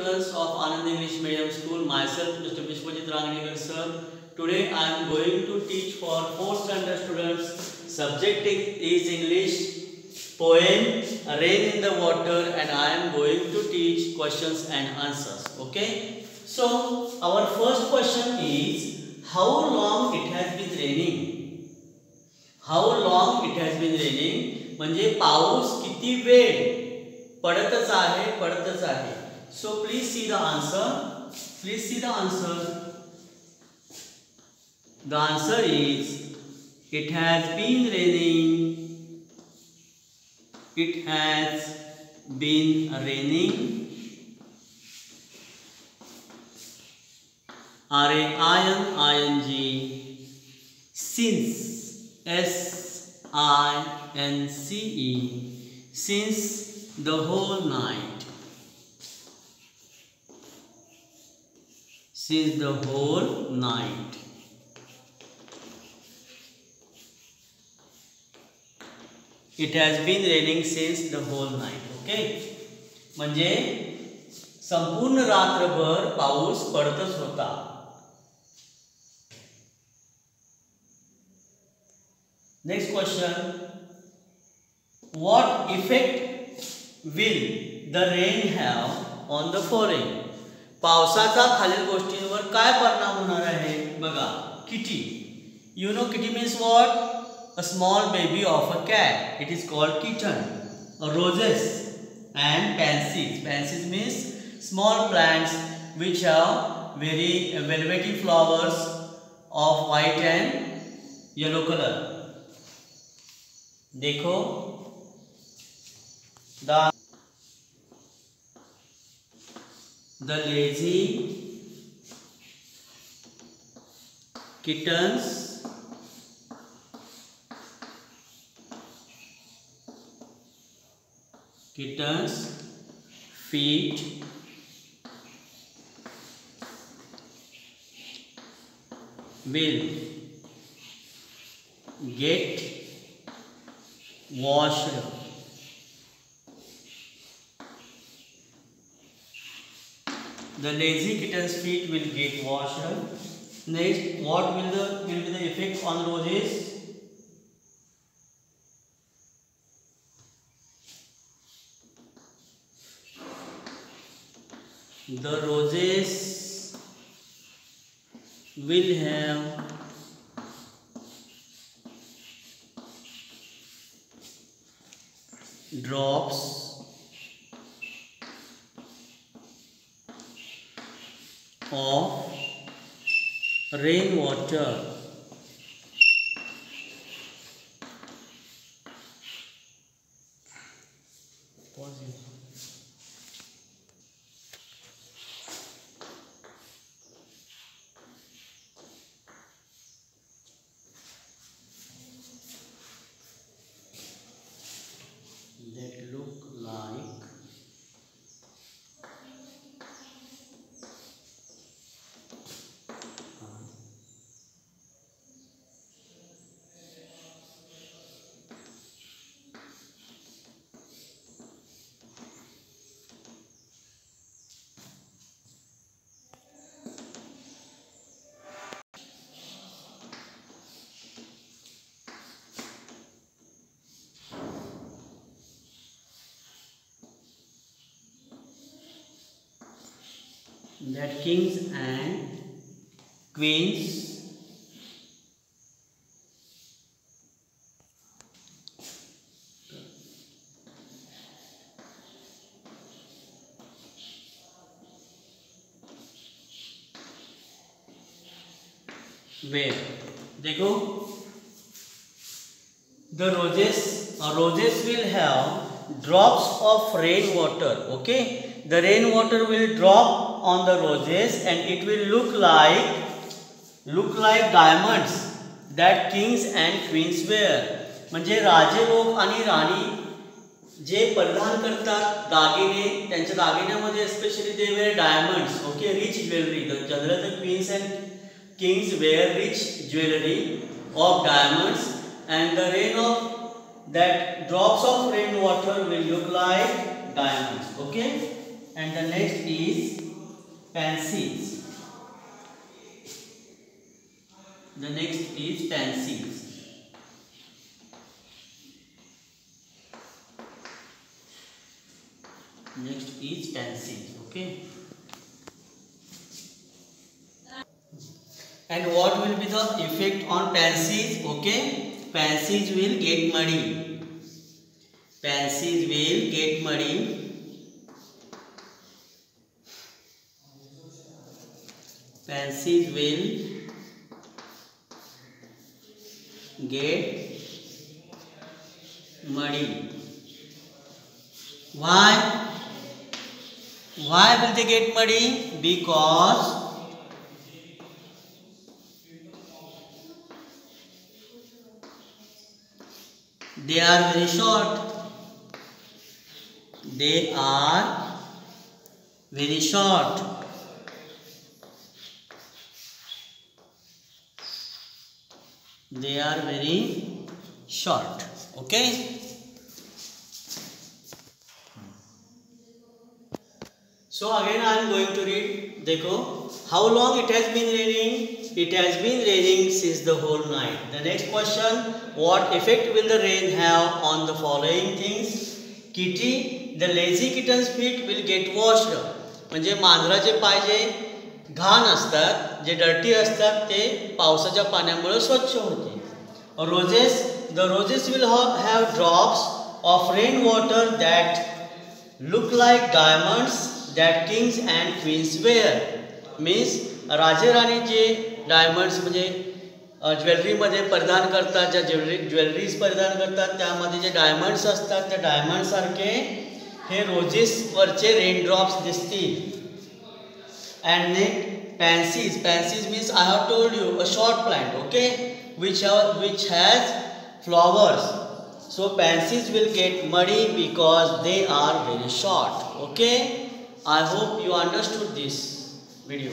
students of Anand English Medium School. Myself, Mr. Vishwajit Rangnekar sir. Today I am going to teach for 4th standard students. Subject is English, poem Rain in the Water, and I am going to teach questions and answers. Okay. So our first question is, how long it has been raining? How long it has been raining? म्हणजे पाऊस किती वेळ पडतच आहे. So please see the answer. The answer is, it has been raining. It has been raining. R-A-I-N-I-N-G since, S-I-N-C-E, since the whole night. Since the whole night. It has been raining since the whole night. Okay. म्हणजे संपूर्ण रात्रभर पाऊस पडतच होता. Next question. What effect will the rain have on the following? पावसाचा खालील गोष्टींवर काय परिणाम होणार आहे? बघा, kitty. You know kitty means what? A small baby of a cat. It is called kitten. Roses and pansies. Pansies means small plants which have very velvety flowers of white and yellow color. देखो, the lazy kittens feet will get washed. The lazy kitten's feet will get washed. Next, what will be the effect on roses? The roses will have drops of rainwater that look like that kings and queens wear. देखो, the roses will have drops of rainwater. Okay, the rainwater will drop on the roses and it will look like diamonds that kings and queens wear. म्हणजे राजे लोक आणि राणी जे परिधान करतात दागिने, त्यांच्या दागिन्यामध्ये specially they wear diamonds. Okay, rich jewelry. Generally the queens and kings wear rich jewelry of diamonds, and the rain of that drops of rainwater will look like diamonds. Okay, and the next is pansies. The next is pansies. Next is pansies. Okay. And what will be the effect on pansies? Okay. Pansies will get muddy. Pansies will get muddy. Pansies will get muddy. Why? Why will they get muddy? Because they are very short. They are very short. They are very short. Okay. So again I am going to read. देखो, how long it has been raining? It has been raining since the whole night. The next question, what effect will the rain have on the following things? Kitty, the lazy kitten's feet will get washed. म्हणजे मांजराचे पाय जे घाण असतात, जे dirty असतात ते पावसाच्या पाण्यामुळे स्वच्छ होते. Roses, the roses will have drops of rain water that look like diamonds that kings and queens wear. Means Raje Rani J diamonds म्हणजे ज्वेलरीमध्ये परिधान करतात, ज्या ज्वेलरीज परिधान करतात त्यामध्ये जे डायमंड्स असतात त्या डायमंडसारखे हे रोजेसवरचे रेन ड्रॉप्स दिसतील. And then pansies. Pansies means I have told you a short plant, okay, which has flowers. So pansies will get muddy because they are very short. Okay. I hope you understood this video.